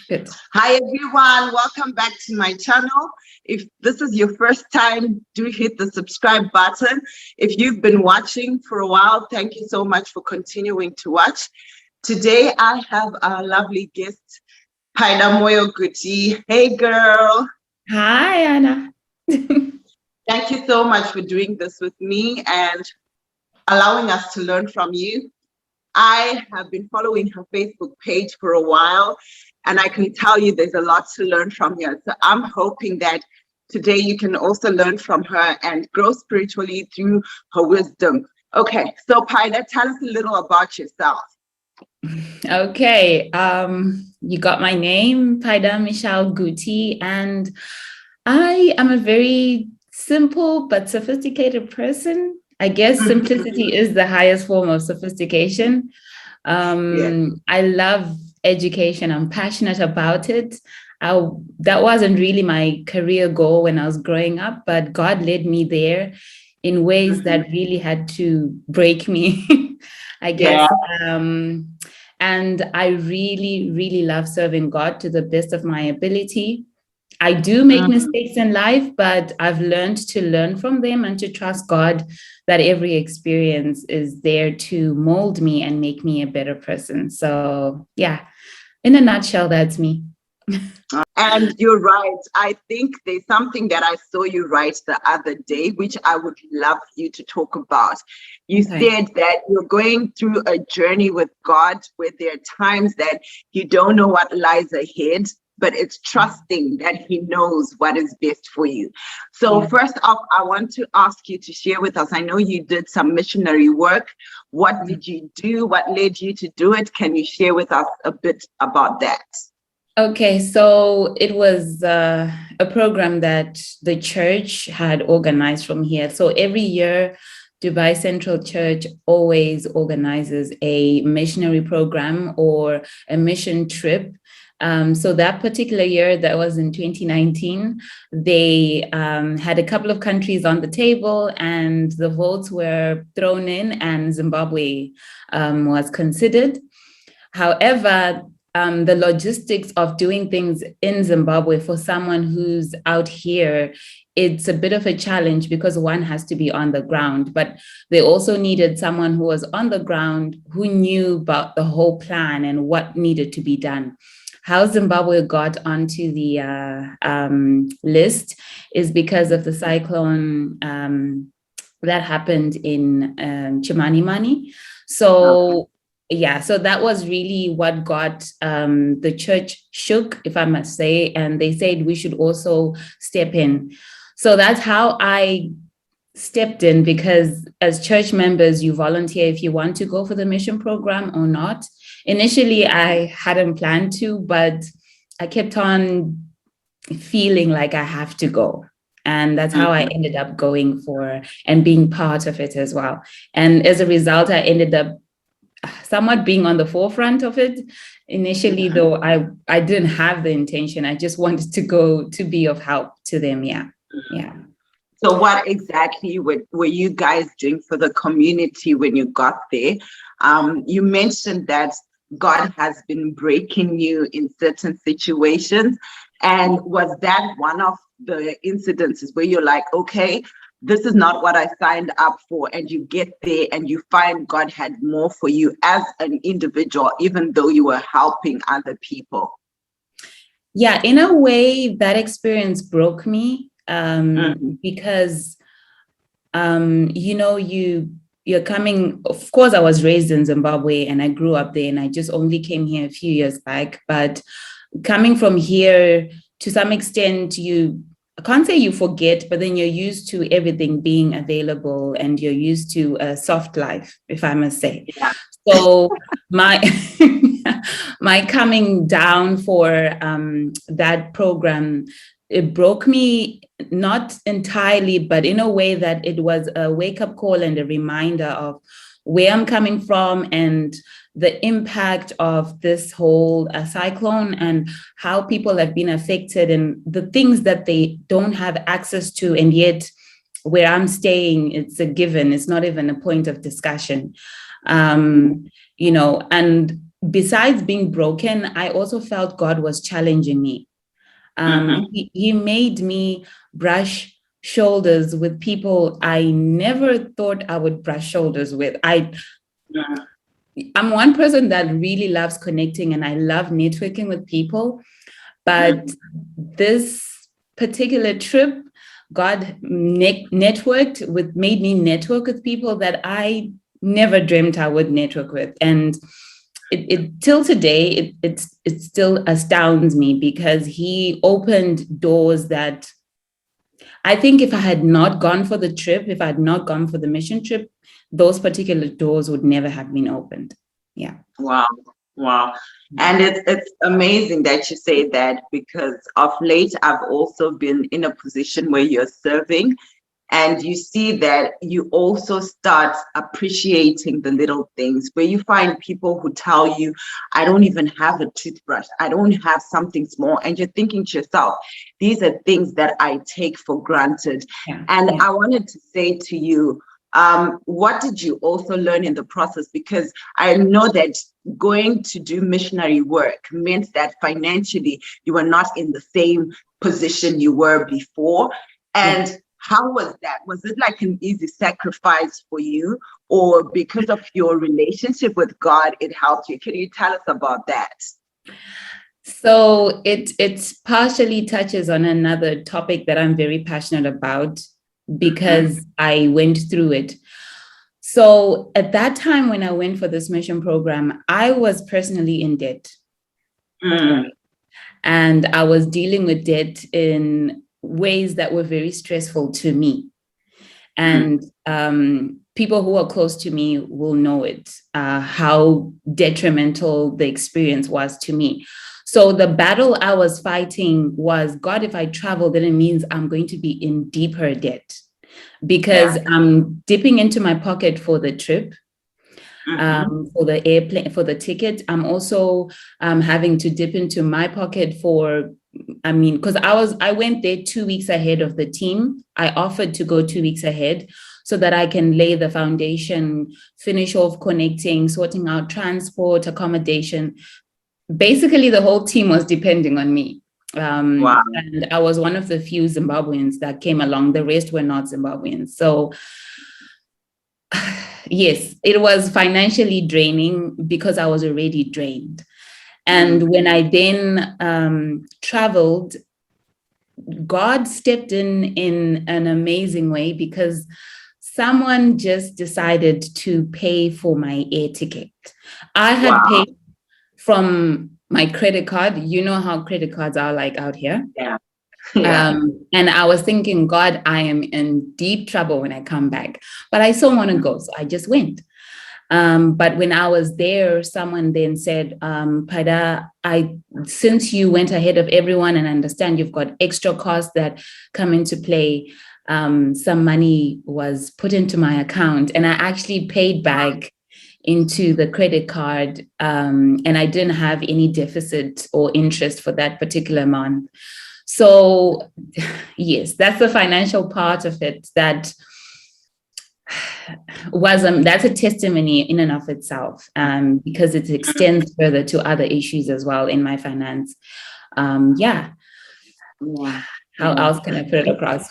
Good. Hi everyone, welcome back to my channel. If this is your first time, do hit the subscribe button. If you've been watching for a while, thank you so much for continuing to watch. Today I have a lovely guest, Paidamoyo Guti. Hey girl. Hi, Anna. Thank you so much for doing this with me and allowing us to learn from you. I have been following her Facebook page for a while, and I can tell you there's a lot to learn from her. So I'm hoping that today you can also learn from her and grow spiritually through her wisdom. Okay, so Paida, tell us a little about yourself. Okay, you got my name, Paidamoyo Guti, and I am a very simple but sophisticated person. I guess simplicity is the highest form of sophistication. I love education. I'm passionate about it. That wasn't really my career goal when I was growing up, but God led me there in ways that really had to break me, I guess. And I really, really love serving God to the best of my ability. I do make mistakes in life, but I've learned to learn from them and to trust God that every experience is there to mold me and make me a better person. So, yeah, in a nutshell, that's me. And you're right. I think there's something that I saw you write the other day, which I would love you to talk about. You said that you're going through a journey with God where there are times that you don't know what lies ahead, but it's trusting that He knows what is best for you. So first off, I want to ask you to share with us. I know you did some missionary work. What did you do? What led you to do it? Can you share with us a bit about that? Okay, so it was a program that the church had organized from here. So every year, Dubai Central Church always organizes a missionary program or a mission trip. So that particular year, that was in 2019, they had a couple of countries on the table and the votes were thrown in and Zimbabwe was considered. However, the logistics of doing things in Zimbabwe for someone who's out here, it's a bit of a challenge because one has to be on the ground, but they also needed someone who was on the ground, who knew about the whole plan and what needed to be done. How Zimbabwe got onto the list is because of the cyclone that happened in Chimanimani. So yeah, so that was really what got the church shook, if I must say, and they said we should also step in. So that's how I stepped in, because as church members, you volunteer if you want to go for the mission program or not. Initially, I hadn't planned to, but I kept on feeling like I have to go. And that's how I ended up going for and being part of it as well. And as a result, I ended up somewhat being on the forefront of it. Initially, though, I didn't have the intention. I just wanted to go to be of help to them. Yeah. So what exactly were you guys doing for the community when you got there? You mentioned that God has been breaking you in certain situations. And was that one of the incidences where you're like, okay, this is not what I signed up for, and you get there and you find God had more for you as an individual, even though you were helping other people? Yeah, in a way, that experience broke me because, you're coming, of course, I was raised in Zimbabwe and I grew up there and I just only came here a few years back. But coming from here, to some extent, I can't say you forget, but then you're used to everything being available and you're used to a soft life, if I must say. Yeah. So my coming down for that program, it broke me, not entirely, but in a way that it was a wake-up call and a reminder of where I'm coming from and the impact of this whole cyclone and how people have been affected and the things that they don't have access to. And yet where I'm staying, it's a given. It's not even a point of discussion. And besides being broken, I also felt God was challenging me. He made me brush shoulders with people I never thought I would brush shoulders with. I'm one person that really loves connecting and I love networking with people. But this particular trip, God made me network with people that I never dreamt I would network with. And it till today, it still astounds me because he opened doors that I think if I had not gone for the trip, if I had not gone for the mission trip, those particular doors would never have been opened. Yeah. Wow. And it's amazing that you say that, because of late I've also been in a position where you're serving, and you see that you also start appreciating the little things, where you find people who tell you, I don't even have a toothbrush, I don't have something small. And you're thinking to yourself, these are things that I take for granted. I wanted to say to you, what did you also learn in the process? Because I know that going to do missionary work meant that financially you were not in the same position you were before. And how was that? Was it like an easy sacrifice for you, or because of your relationship with God, it helped you? Can you tell us about that? So it partially touches on another topic that I'm very passionate about because I went through it. So at that time when I went for this mission program, I was personally in debt. And I was dealing with debt in ways that were very stressful to me. And people who are close to me will know it, how detrimental the experience was to me. So the battle I was fighting was, God, if I travel, then it means I'm going to be in deeper debt because I'm dipping into my pocket for the trip. For the airplane, for the ticket. I'm also having to dip into my pocket for, because I went there 2 weeks ahead of the team. I offered to go 2 weeks ahead so that I can lay the foundation, finish off connecting, sorting out transport, accommodation. Basically, the whole team was depending on me. And I was one of the few Zimbabweans that came along. The rest were not Zimbabweans. So yes, it was financially draining because I was already drained. And when I then traveled, God stepped in an amazing way because someone just decided to pay for my air ticket. I had paid from my credit card. You know how credit cards are like out here. And I was thinking, God, I am in deep trouble when I come back, but I still want to go. So I just went. But when I was there, someone then said, Paida, since you went ahead of everyone and I understand you've got extra costs that come into play, some money was put into my account and I actually paid back into the credit card. And I didn't have any deficit or interest for that particular month. So yes, that's the financial part of it that was that's a testimony in and of itself, because it extends further to other issues as well in my finance. How else can I put it across?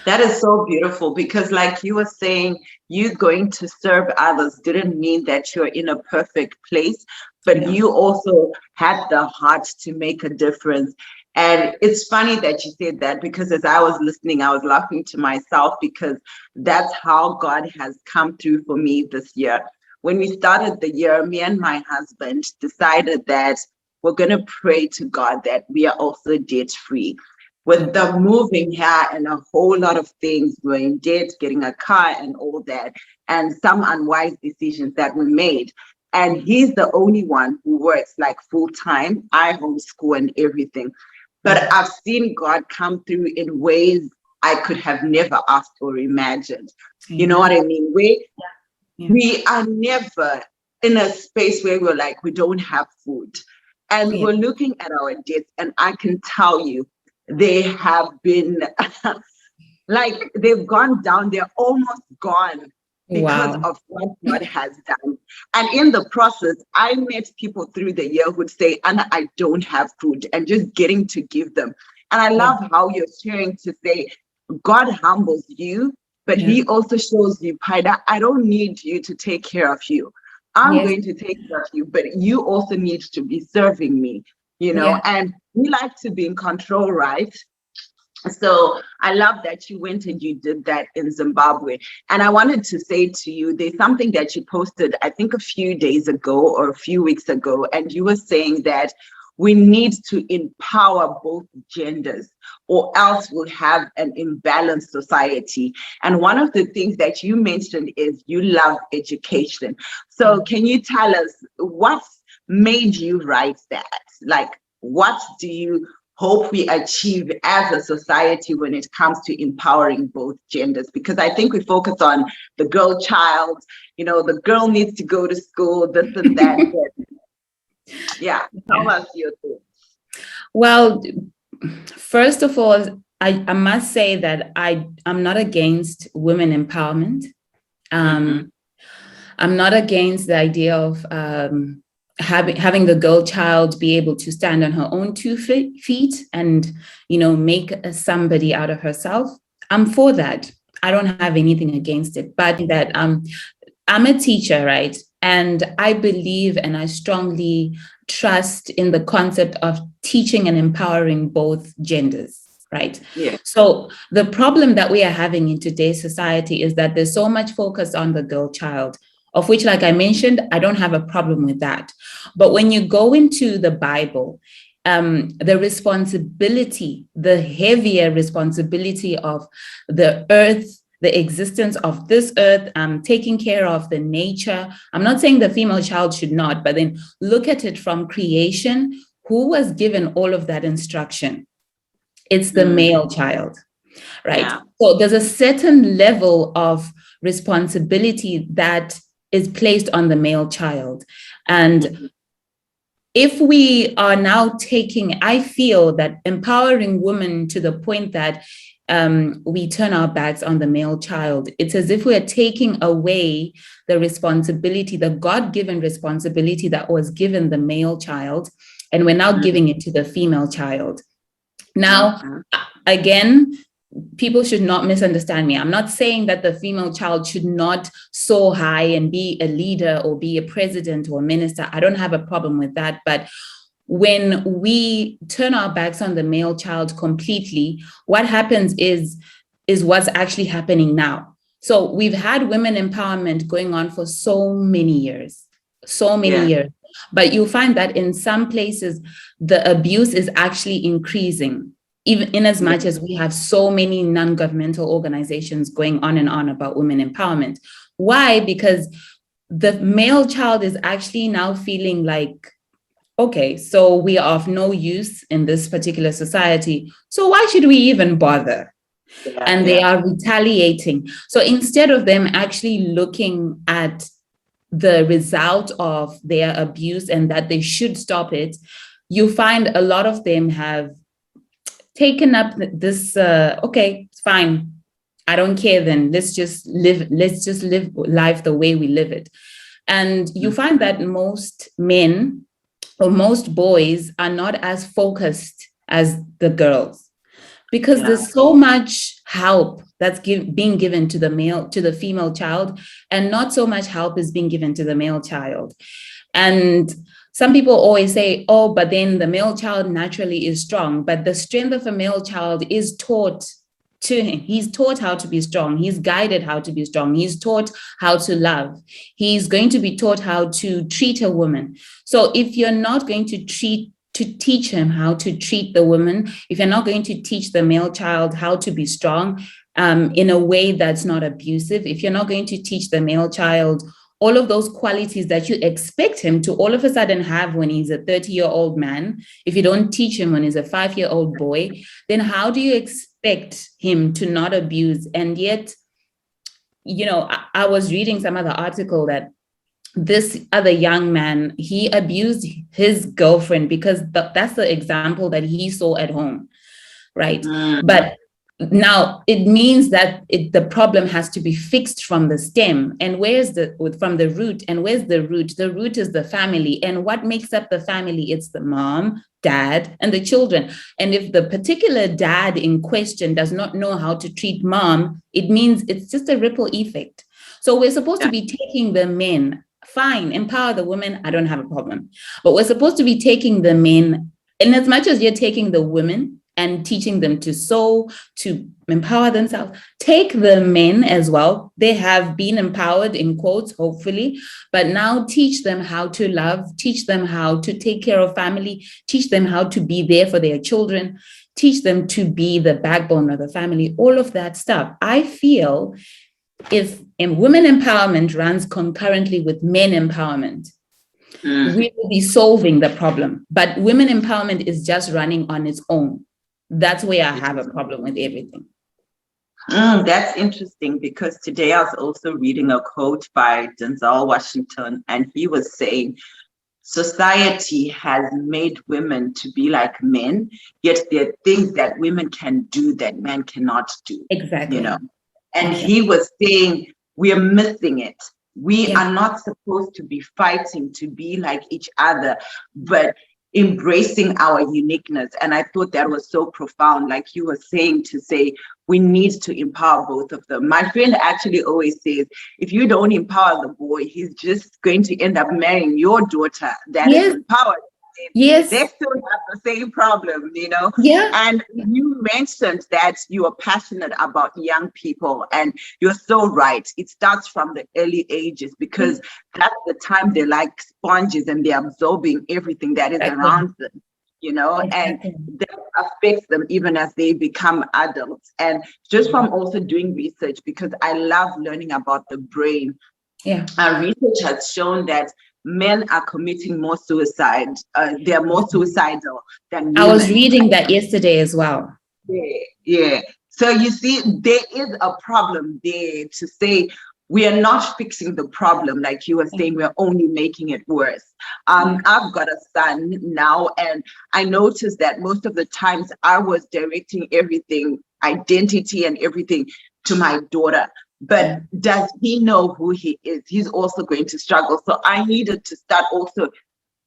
That is so beautiful, because like you were saying, you going to serve others didn't mean that you're in a perfect place, but you also had the heart to make a difference. And it's funny that you said that, because as I was listening, I was laughing to myself, because that's how God has come through for me this year. When we started the year, me and my husband decided that we're going to pray to God that we are also debt free. With the moving here and a whole lot of things, we're in debt, getting a car and all that, and some unwise decisions that we made. And he's the only one who works like full time. I homeschool and everything. But I've seen God come through in ways I could have never asked or imagined. You know what I mean? We are never in a space where we're like, we don't have food. And we're looking at our debts, and I can tell you, they have been like, they've gone down, they're almost gone. because Wow. of what God has done. And in the process, I met people through the year who'd say, Anna, I don't have food, and just getting to give them. And I love how you're sharing to say, God humbles you, but he also shows you, Paida, I don't need you to take care of you. I'm going to take care of you, but you also need to be serving me, and we like to be in control, right? So I love that you went and you did that in Zimbabwe. And I wanted to say to you, there's something that you posted, I think a few days ago or a few weeks ago, and you were saying that we need to empower both genders, or else we'll have an imbalanced society. And one of the things that you mentioned is you love education. So can you tell us what made you write that? Like, what do you hope we achieve as a society when it comes to empowering both genders? Because I think we focus on the girl child, the girl needs to go to school, this and that. Tell us your thoughts. Well, first of all, I must say that I'm not against women empowerment. I'm not against the idea of having the girl child be able to stand on her own 2 feet and, make somebody out of herself. I'm for that. I don't have anything against it, but that I'm a teacher, right? And I believe and I strongly trust in the concept of teaching and empowering both genders, right? Yeah. So the problem that we are having in today's society is that there's so much focus on the girl child, of which, like I mentioned, I don't have a problem with that. But when you go into the Bible, the responsibility, the heavier responsibility of the earth, the existence of this earth, taking care of the nature. I'm not saying the female child should not, but then look at it from creation. Who was given all of that instruction? It's the male child, right? Yeah. So there's a certain level of responsibility that is placed on the male child. And if we are now I feel that empowering women to the point that we turn our backs on the male child, it's as if we're taking away the responsibility, the God-given responsibility that was given the male child, and we're now giving it to the female child. Now, again, people should not misunderstand me. I'm not saying that the female child should not soar high and be a leader or be a president or a minister. I don't have a problem with that. But when we turn our backs on the male child completely, what happens is what's actually happening now. So we've had women empowerment going on for so many years. But you'll find that in some places, the abuse is actually increasing, even in as much as we have so many non-governmental organizations going on and on about women empowerment. Why? Because the male child is actually now feeling like, okay, so we are of no use in this particular society, so why should we even bother? And they are retaliating. So instead of them actually looking at the result of their abuse and that they should stop it, you find a lot of them have taken up this, okay, it's fine, I don't care then, let's just live life the way we live it. And you find that most men or most boys are not as focused as the girls, because there's so much help that's being given to the female child, and not so much help is being given to the male child. And some people always say, oh, but then the male child naturally is strong. But the strength of a male child is taught to him. He's taught how to be strong. He's guided how to be strong. He's taught how to love. He's going to be taught how to treat a woman. So if you're not going to teach him how to treat the woman, if you're not going to teach the male child how to be strong in a way that's not abusive, if you're not going to teach the male child all of those qualities that you expect him to all of a sudden have when he's a 30-year-old man, if you don't teach him when he's a 5-year-old boy, then how do you expect him to not abuse? And yet, I was reading some other article that this other young man, he abused his girlfriend because that's the example that he saw at home, right? But Now, it means that the problem has to be fixed from the stem. And from the root? And where's the root? The root is the family. And what makes up the family? It's the mom, dad, and the children. And if the particular dad in question does not know how to treat mom, it means it's just a ripple effect. So we're supposed to be taking the men. Fine, empower the women. I don't have a problem. But we're supposed to be taking the men. And as much as you're taking the women and teaching them to sew, to empower themselves, take the men as well. They have been empowered, in quotes, hopefully, but now teach them how to love, teach them how to take care of family, teach them how to be there for their children, teach them to be the backbone of the family, all of that stuff. I feel if women empowerment runs concurrently with men empowerment, we will be solving the problem. But women empowerment is just running on its own. That's where I have a problem with everything. That's interesting, because today I was also reading a quote by Denzel Washington, and he was saying, society has made women to be like men, yet there are things that women can do that men cannot do. Exactly. You know, and he was saying, we are missing it. We are not supposed to be fighting to be like each other, but embracing our uniqueness. And I thought that was so profound, like you were saying, to say we need to empower both of them. My friend actually always says, if you don't empower the boy, he's just going to end up marrying your daughter that is empowered. Yes. They still have the same problem, you know? Yeah. And you mentioned that you are passionate about young people, and you're so right. It starts from the early ages, because that's the time they're like sponges and they're absorbing everything that is around them, you know, and that affects them even as they become adults. And just from also doing research, because I love learning about the brain. Research has shown that men are committing more suicide. They're more suicidal than women. I was reading that yesterday as well. Yeah. So you see, there is a problem there to say we are not fixing the problem. Like you were saying, we're only making it worse. I've got a son now, and I noticed that most of the times I was directing everything, identity and everything, to my daughter. But does he know who he is? He's also going to struggle. So I needed to start also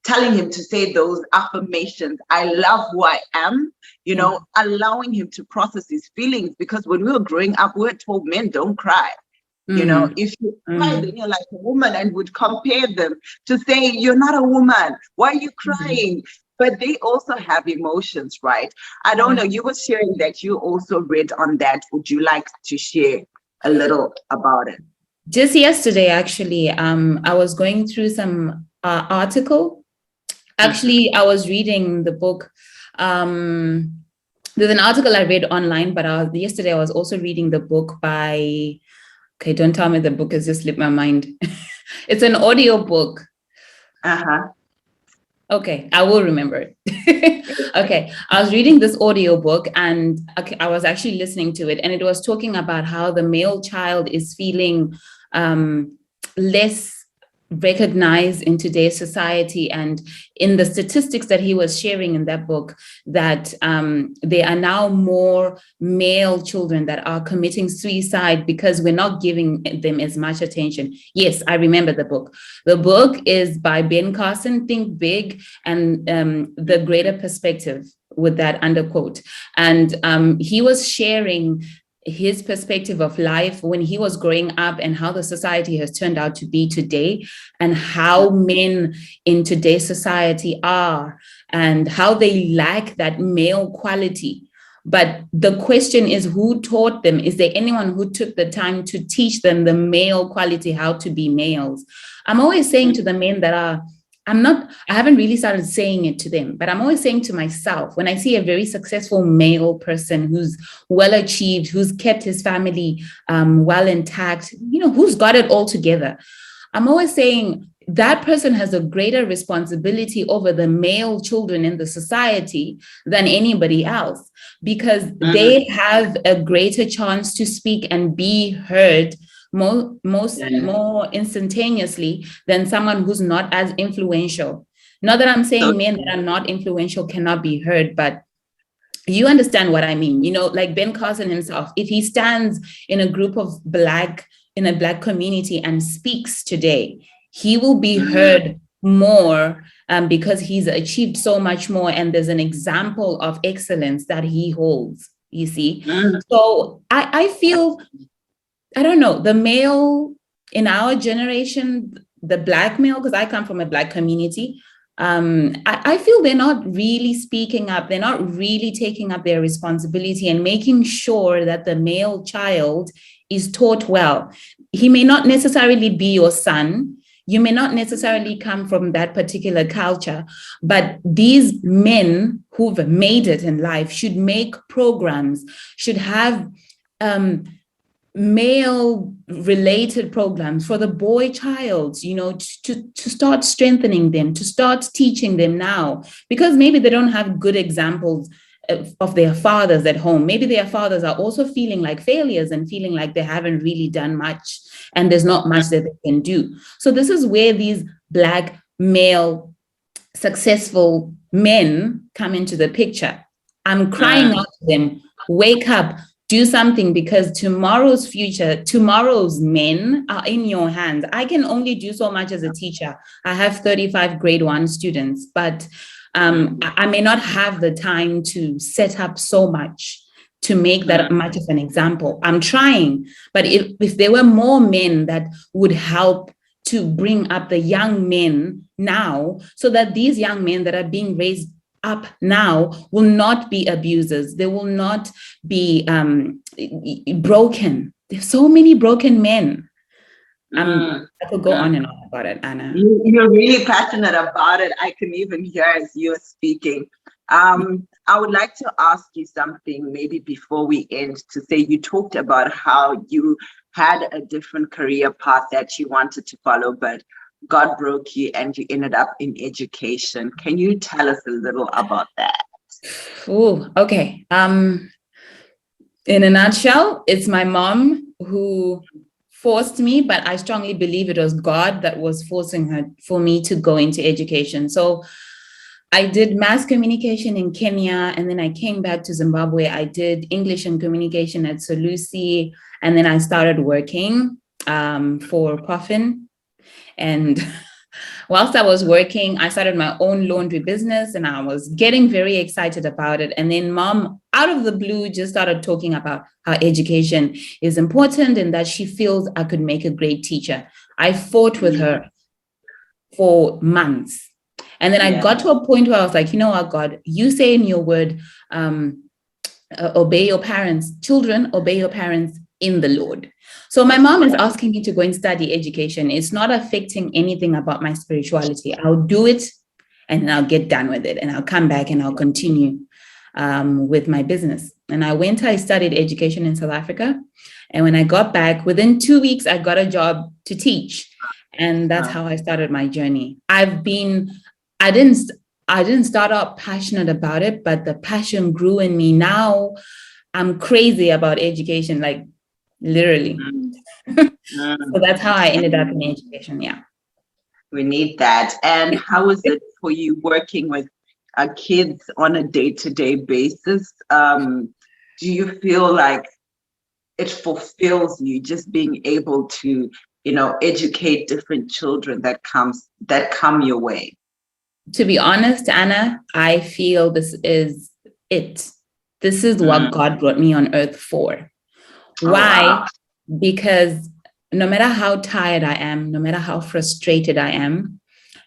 telling him to say those affirmations. I love who I am, you know, allowing him to process his feelings. Because when we were growing up, we were told men don't cry. You know, if you cry, then you're like a woman, and would compare them to say, you're not a woman. Why are you crying? But they also have emotions, right? I don't know. You were sharing that you also read on that. Would you like to share a little about it? Just yesterday, actually, I was going through some article. Actually, I was reading the book. There's an article I read online, but yesterday I was also reading the book by, okay, don't tell me the book has just slipped my mind. It's an audio book. Okay, I will remember it. Okay, I was reading this audio book, and I was actually listening to it, and it was talking about how the male child is feeling less recognized in today's society. And in the statistics that he was sharing in that book, that there are now more male children that are committing suicide because we're not giving them as much attention. Yes, I remember the book. The book is by Ben Carson, Think Big, and The Greater Perspective, with that underquote. And he was sharing his perspective of life when he was growing up, and how the society has turned out to be today, and how men in today's society are, and how they lack that male quality. But the question is, who taught them? Is there anyone who took the time to teach them the male quality, how to be males? I'm always saying to the men that are, I haven't really started saying it to them, but I'm always saying to myself, when I see a very successful male person who's well achieved, who's kept his family well intact, you know, who's got it all together, I'm always saying that person has a greater responsibility over the male children in the society than anybody else, because they have a greater chance to speak and be heard more instantaneously than someone who's not as influential. Not that I'm saying men that are not influential cannot be heard, but you understand what I mean. Like Ben Carson himself, if he stands in a group of in a Black community and speaks today, he will be heard more because he's achieved so much more. And there's an example of excellence that he holds, you see. So I feel, I don't know, the male in our generation, the Black male, because I come from a Black community, I feel they're not really speaking up. They're not really taking up their responsibility and making sure that the male child is taught well. He may not necessarily be your son. You may not necessarily come from that particular culture, but these men who've made it in life should make programs, should have male related programs for the boy child, to start strengthening them, to start teaching them now, because maybe they don't have good examples of their fathers at home. Maybe their fathers are also feeling like failures and feeling like they haven't really done much and there's not much that they can do. So this is where these Black male successful men come into the picture. I'm crying out to them, wake up, do something, because tomorrow's future, tomorrow's men are in your hands. I can only do so much as a teacher. I have 35 grade 1 students, but I may not have the time to set up so much to make that much of an example. I'm trying, but if there were more men that would help to bring up the young men now, so that these young men that are being raised up now will not be abusers. They will not be broken. There's so many broken men. I could go on and on about it, Anna. You're really passionate about it. I can even hear as you're speaking. I would like to ask you something maybe before we end, to say you talked about how you had a different career path that you wanted to follow, but God broke you and you ended up in education. Can you tell us a little about that? Oh, okay. In a nutshell, it's my mom who forced me, but I strongly believe it was God that was forcing her for me to go into education. So I did mass communication in Kenya, and then I came back to Zimbabwe. I did English and communication at Solusi, and then I started working for Puffin. And whilst I was working, I started my own laundry business, and I was getting very excited about it. And then Mom, out of the blue, just started talking about how education is important and that she feels I could make a great teacher. I fought with her for months. And then I got to a point where I was like, you know what, God, you say in your word, obey your parents, children, obey your parents in the Lord. So my mom is asking me to go and study education. It's not affecting anything about my spirituality. I'll do it and then I'll get done with it and I'll come back and I'll continue with my business. And I studied education in South Africa. And when I got back, within 2 weeks, I got a job to teach. And that's how I started my journey. I didn't start out passionate about it, but the passion grew in me. Now I'm crazy about education, like literally. So that's how I ended up in education. Yeah. We need that. And how is it for you working with kids on a day-to-day basis? Do you feel like it fulfills you, just being able to, educate different children that come your way? To be honest, Anna, I feel this is it. This is what God brought me on earth for. Why? Wow. Because no matter how tired I am, no matter how frustrated I am,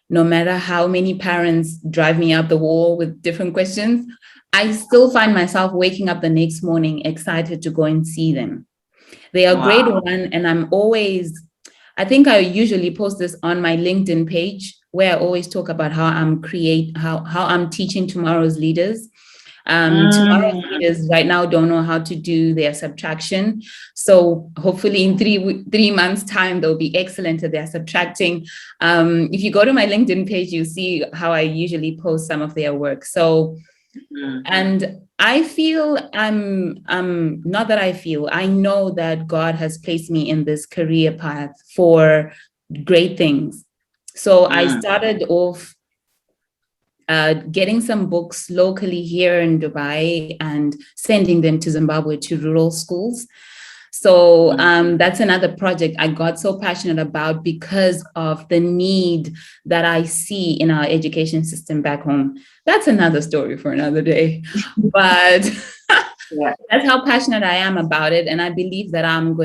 no matter how many parents drive me up the wall with different questions, I still find myself waking up the next morning excited to go and see them. They are grade 1, and I think I usually post this on my LinkedIn page, where I always talk about how I'm teaching tomorrow's leaders. Tomorrow's leaders right now don't know how to do their subtraction. So hopefully in 3 months' time, they'll be excellent at their subtracting. If you go to my LinkedIn page, you see how I usually post some of their work. So, and I feel I know that God has placed me in this career path for great things. So I started off getting some books locally here in Dubai and sending them to Zimbabwe to rural schools. So that's another project I got so passionate about because of the need that I see in our education system back home. That's another story for another day. But Yeah. that's how passionate I am about it. And I believe that I'm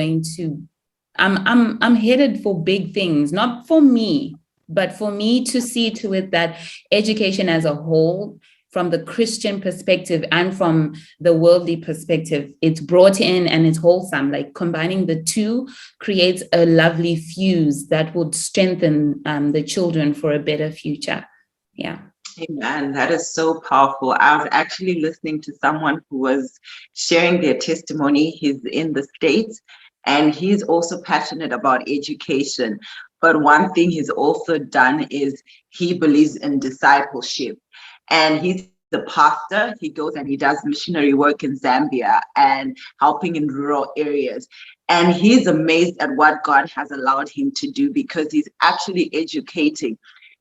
headed for big things, not for me, but for me to see to it that education as a whole, from the Christian perspective and from the worldly perspective, it's brought in and it's wholesome. Like combining the two creates a lovely fuse that would strengthen the children for a better future. Yeah. Amen. That is so powerful. I was actually listening to someone who was sharing their testimony. He's in the States and he's also passionate about education. But one thing he's also done is he believes in discipleship. And he's the pastor. He goes and he does missionary work in Zambia and helping in rural areas. And he's amazed at what God has allowed him to do because he's actually educating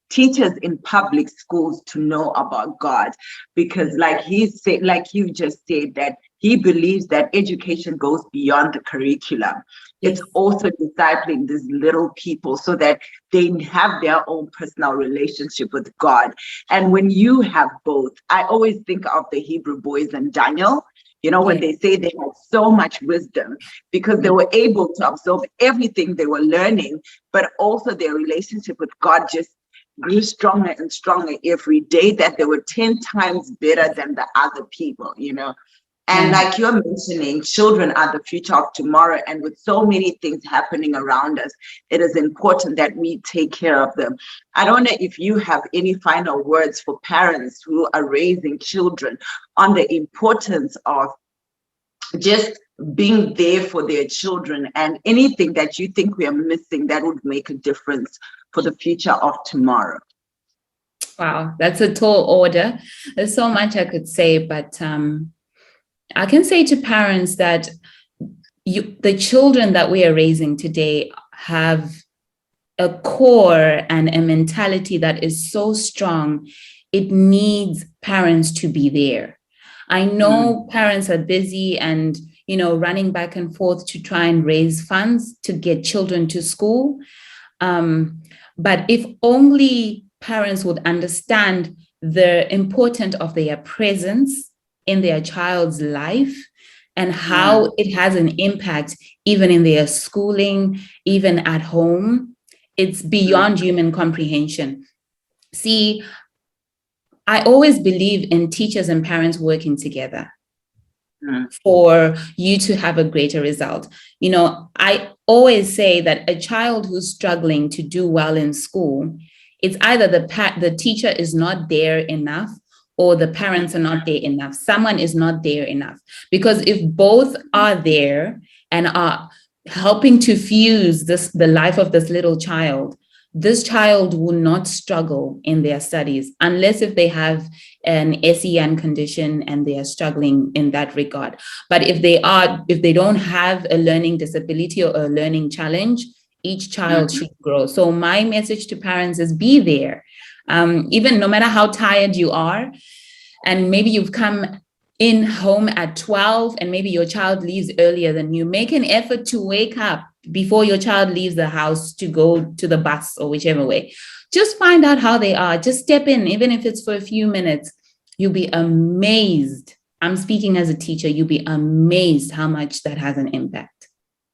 teachers in public schools to know about God, because like you just said, that he believes that education goes beyond the curriculum. It's also discipling these little people so that they have their own personal relationship with God. And when you have both, I always think of the Hebrew boys and Daniel. You know, when they say they had so much wisdom because they were able to absorb everything they were learning, but also their relationship with God just grew stronger and stronger every day, that they were 10 times better than the other people, you know. And like you're mentioning, children are the future of tomorrow. And with so many things happening around us, it is important that we take care of them. I don't know if you have any final words for parents who are raising children on the importance of just being there for their children, and anything that you think we are missing that would make a difference for the future of tomorrow. Wow, that's a tall order. There's so much I could say, but I can say to parents that the children that we are raising today have a core and a mentality that is so strong. It needs parents to be there. I know parents are busy and, you know, running back and forth to try and raise funds to get children to school. But if only parents would understand the importance of their presence in their child's life and how it has an impact even in their schooling, even at home, it's beyond human comprehension. See, I always believe in teachers and parents working together for you to have a greater result. You know, I always say that a child who's struggling to do well in school, it's either the teacher is not there enough or the parents are not there enough. Someone is not there enough. Because if both are there and are helping to fuse the life of this little child, this child will not struggle in their studies unless if they have an SEN condition and they are struggling in that regard. But if they don't have a learning disability or a learning challenge, each child should grow. So my message to parents is be there. Even no matter how tired you are, and maybe you've come in home at 12 and maybe your child leaves earlier than you, make an effort to wake up before your child leaves the house to go to the bus or whichever way. Just find out how they are. Just step in, even if it's for a few minutes. You'll be amazed. I'm speaking as a teacher. You'll be amazed how much that has an impact.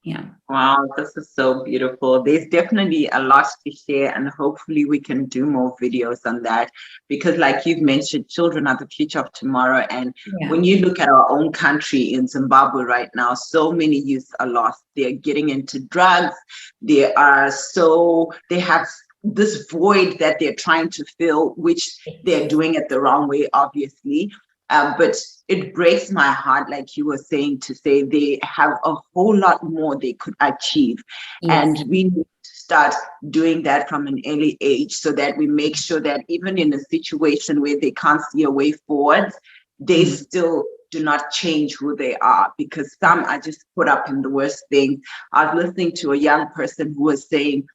Yeah. Wow, this is so beautiful. There's definitely a lot to share, and hopefully we can do more videos on that, because like you've mentioned, children are the future of tomorrow. And when you look at our own country in Zimbabwe right now, so many youth are lost. They're getting into drugs. They have this void that they're trying to fill, which they're doing it the wrong way, obviously. But it breaks my heart, like you were saying, to say they have a whole lot more they could achieve. And we need to start doing that from an early age so that we make sure that even in a situation where they can't see a way forward, they still do not change who they are, because some are just put up in the worst things. I was listening to a young person who was saying,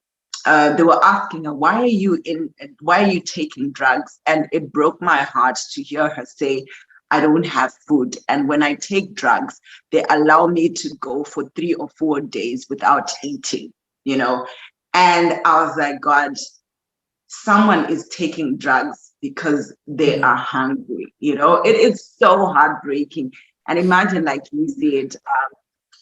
they were asking her, why are you taking drugs? And it broke my heart to hear her say, I don't have food. And when I take drugs, they allow me to go for 3 or 4 days without eating, you know? And I was like, God, someone is taking drugs because they are hungry, you know? It is so heartbreaking. And imagine, like you said,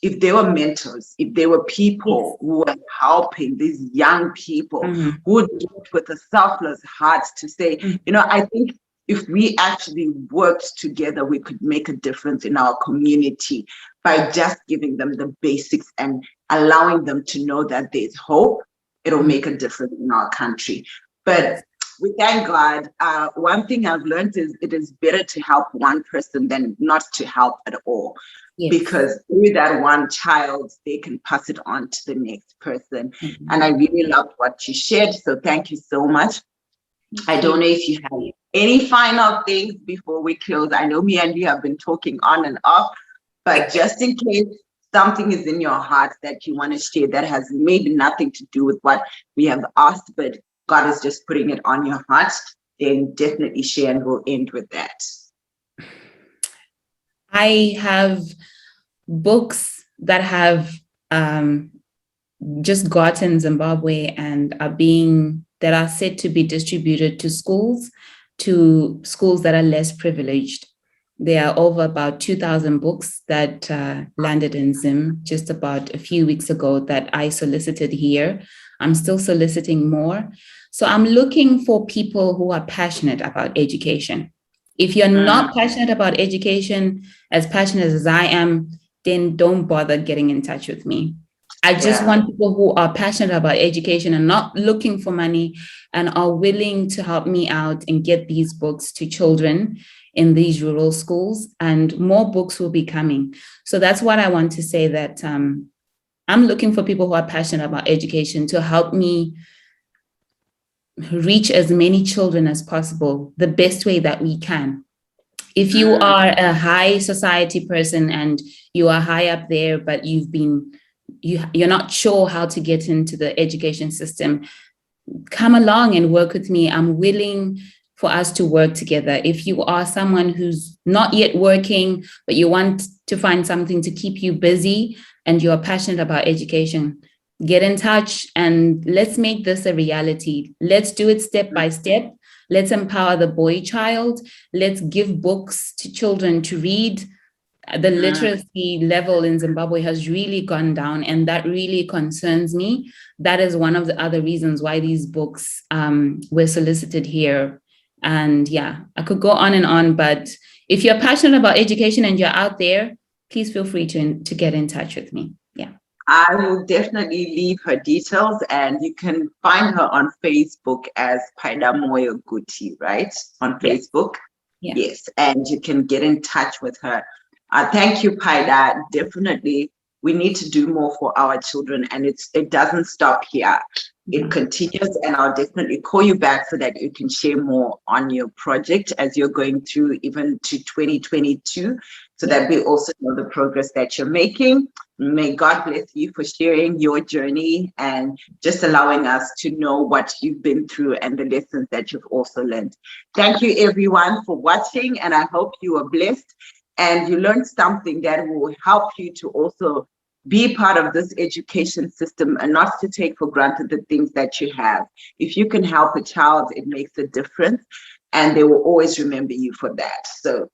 if they were mentors, if they were people who were helping these young people who would do it with a selfless heart to say, you know, I think if we actually worked together, we could make a difference in our community by just giving them the basics and allowing them to know that there's hope. It'll make a difference in our country. But we thank God. One thing I've learned is it is better to help one person than not to help at all. Yes. Because through that one child, they can pass it on to the next person. And I really loved what you shared. So thank you so much. I don't know if you have any final things before we close. I know me and you have been talking on and off, but just in case something is in your heart that you want to share that has maybe nothing to do with what we have asked, but God is just putting it on your heart, then definitely share, and we'll end with that. I have books that have just gotten Zimbabwe and that are set to be distributed to schools that are less privileged. There are over about 2,000 books that landed in Zim just about a few weeks ago that I solicited here. I'm still soliciting more. So I'm looking for people who are passionate about education. If you're not passionate about education, as passionate as I am, then don't bother getting in touch with me. I just want people who are passionate about education and not looking for money and are willing to help me out and get these books to children in these rural schools, and more books will be coming. So that's what I want to say, that I'm looking for people who are passionate about education to help me reach as many children as possible the best way that we can. If you are a high society person and you are high up there, but you're not sure how to get into the education system, come along and work with me. I'm willing for us to work together. If you are someone who's not yet working, but you want to find something to keep you busy and you're passionate about education, get in touch and let's make this a reality. Let's do it step by step. Let's empower the boy child. Let's give books to children to read. The literacy level in Zimbabwe has really gone down, and that really concerns me. That is one of the other reasons why these books were solicited here. And yeah, I could go on, but if you're passionate about education and you're out there, please feel free to get in touch with me. Yeah. I will definitely leave her details, and you can find her on Facebook as Paidamoyo Guti, right? On Facebook. Yes. Yes, and you can get in touch with her. Thank you, Paida. Definitely, we need to do more for our children, and it doesn't stop here. It continues, and I'll definitely call you back so that you can share more on your project as you're going through even to 2022, so that we also know the progress that you're making. May God bless you for sharing your journey and just allowing us to know what you've been through and the lessons that you've also learned. Thank you, everyone, for watching, and I hope you are blessed and you learned something that will help you to also be part of this education system and not to take for granted the things that you have. If you can help a child, it makes a difference, and they will always remember you for that. So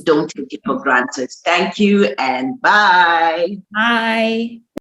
don't take it for granted. Thank you, and bye. Bye.